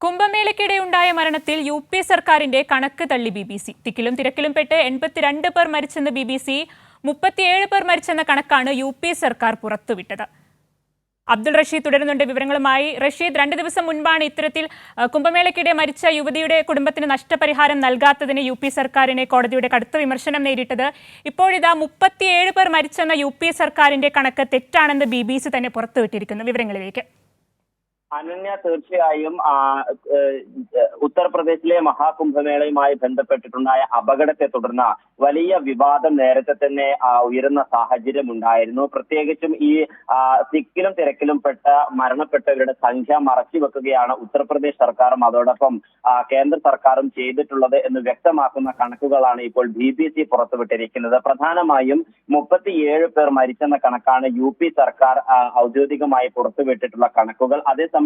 കുംഭമേളയ്ക്കിടെ ഉണ്ടായ മരണത്തിൽ യു.പി. സർക്കാരിന്റെ കണക്ക് തള്ളി BBC. തിക്കിലും തിരക്കിലും പെട്ട് 82 പേർ മരിച്ചെന്ന് BBC, 37 പേർ മരിച്ചെന്ന കണക്കാണ് യു.പി. സർക്കാർ പുറത്തുവിട്ടത്. അബ്ദുൾ റഷീദ് തുടരുന്നുണ്ട് വിവരങ്ങളുമായി. റഷീദ്, 2 ദിവസം മുൻപാണ് ഇത്തരത്തിൽ കുംഭമേളയ്ക്കിടെ മരിച്ച യുവതിയുടെ കുടുംബത്തിന് നഷ്ടപരിഹാരം നൽകാത്തതിന് യു.പി. സർക്കാരിനെ കോടതിയുടെ കടുത്ത വിമർശനം നേരിട്ടത്. ഇപ്പോഴിതാ 37 പേർ മരിച്ചെന്ന യു.പി. സർക്കാരിന്റെ കണക്ക് തെറ്റാണെന്ന് BBC തന്നെ പുറത്തുവിട്ടിരിക്കുന്നു. വിവരങ്ങളിലേക്ക്. അനന്യ, തീർച്ചയായും ഉത്തർപ്രദേശിലെ മഹാകുംഭമേളയുമായി ബന്ധപ്പെട്ടിട്ടുണ്ടായ അപകടത്തെ തുടർന്ന് വലിയ വിവാദം നേരത്തെ തന്നെ ഉയരുന്ന സാഹചര്യം ഉണ്ടായിരുന്നു. പ്രത്യേകിച്ചും ഈ തിക്കിലും തിരക്കിലും മരണപ്പെട്ടവരുടെ സംഖ്യ മറച്ചുവെക്കുകയാണ് ഉത്തർപ്രദേശ് സർക്കാരും അതോടൊപ്പം കേന്ദ്ര സർക്കാരും ചെയ്തിട്ടുള്ളത് എന്ന് വ്യക്തമാക്കുന്ന കണക്കുകളാണ് ഇപ്പോൾ BBC പുറത്തുവിട്ടിരിക്കുന്നത്. പ്രധാനമായും 37 പേർ മരിച്ചെന്ന കണക്കാണ് യു.പി. സർക്കാർ ഔദ്യോഗികമായി പുറത്തുവിട്ടിട്ടുള്ള കണക്കുകൾ. അതേസമയം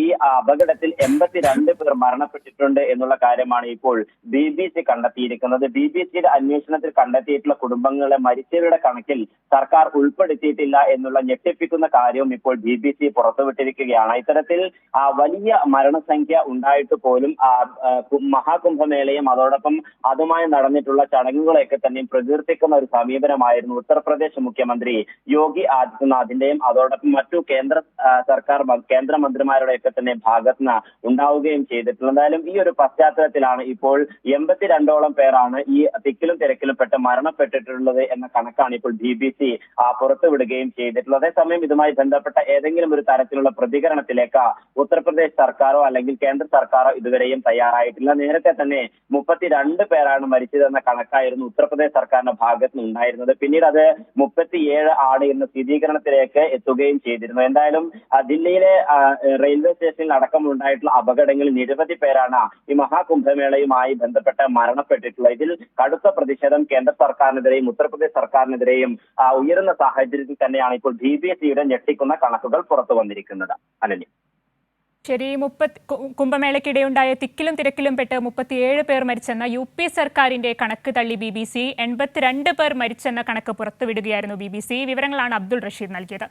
ഈ അപകടത്തിൽ 82 പേർ മരണപ്പെട്ടിട്ടുണ്ട് എന്നുള്ള കാര്യമാണ് ഇപ്പോൾ BBC കണ്ടെത്തിയിരിക്കുന്നത്. BBCയുടെ അന്വേഷണത്തിൽ കണ്ടെത്തിയിട്ടുള്ള കുടുംബങ്ങളെ മരിച്ചവരുടെ കണക്കിൽ സർക്കാർ ഉൾപ്പെടുത്തിയിട്ടില്ല എന്നുള്ള ഞെട്ടിപ്പിക്കുന്ന കാര്യവും ഇപ്പോൾ BBC പുറത്തുവിട്ടിരിക്കുകയാണ്. ഇത്തരത്തിൽ വലിയ മരണസംഖ്യ ഉണ്ടായിട്ട് പോലും മഹാകുംഭമേളയും അതോടൊപ്പം അതുമായി നടന്നിട്ടുള്ള ചടങ്ങുകളെയൊക്കെ തന്നെ പ്രകീർത്തിക്കുന്ന ഒരു സമീപനമായിരുന്നു ഉത്തർപ്രദേശ് മുഖ്യമന്ത്രി യോഗി ആദിത്യനാഥിന്റെയും അതോടൊപ്പം മറ്റു കേന്ദ്രമന്ത്രിമാരുടെയൊക്കെ തന്നെ ഭാഗത്തുനിന്ന് ഉണ്ടാവുകയും ചെയ്തിട്ടുള്ളത്. എന്തായാലും ഈ ഒരു പശ്ചാത്തലത്തിലാണ് ഇപ്പോൾ 82ഓളം പേരാണ് ഈ തിക്കിലും തിരക്കിലും മരണപ്പെട്ടിട്ടുള്ളത് എന്ന കണക്കാണ് ഇപ്പോൾ BBC പുറത്തുവിടുകയും ചെയ്തിട്ടുള്ളത്. അതേസമയം ഇതുമായി ബന്ധപ്പെട്ട ഏതെങ്കിലും ഒരു തരത്തിലുള്ള പ്രതികരണത്തിലേക്ക് ഉത്തർപ്രദേശ് സർക്കാരോ അല്ലെങ്കിൽ കേന്ദ്ര സർക്കാരോ ഇതുവരെയും തയ്യാറായിട്ടില്ല. നേരത്തെ തന്നെ 32 പേരാണ് മരിച്ചതെന്ന കണക്കായിരുന്നു ഉത്തർപ്രദേശ് സർക്കാരിന്റെ ഭാഗത്ത് നിന്ന് ഉണ്ടായിരുന്നത്. പിന്നീട് അത് 37 ആണ് എന്ന സ്ഥിരീകരണത്തിലേക്ക് എത്തുകയും ചെയ്തിരുന്നു. എന്തായാലും ദില്ലിയിലെ റെയിൽവേ സ്റ്റേഷനിൽ അടക്കമുണ്ടായിട്ടുള്ള അപകടങ്ങളിൽ നിരവധി പേരാണ് ഈ മഹാകുംഭമേളയുമായി ബന്ധപ്പെട്ട് മരണപ്പെട്ടിട്ടുള്ളത്. ഇതിൽ കടുത്ത പ്രതിഷേധം കേന്ദ്ര സർക്കാരിനെതിരെയും ഉത്തർപ്രദേശ് സർക്കാരിനെതിരെയും ഉയരുന്ന സാഹചര്യത്തിൽ തന്നെയാണ് ഇപ്പോൾ BBCയുടെ ഞെട്ടിക്കുന്ന കണക്കുകൾ പുറത്തു വന്നിരിക്കുന്നത്. അനന്യ, ശരി, കുംഭമേളയ്ക്കിടെയുണ്ടായ തിക്കിലും തിരക്കിലും പെട്ട് 37 പേർ മരിച്ചെന്ന യു.പി. സർക്കാരിന്റെ കണക്ക് തള്ളി BBC. 82 പേർ മരിച്ചെന്ന കണക്ക് പുറത്തുവിടുകയായിരുന്നു BBC. വിവരങ്ങളാണ് അബ്ദുൾ റഷീദ് നൽകിയത്.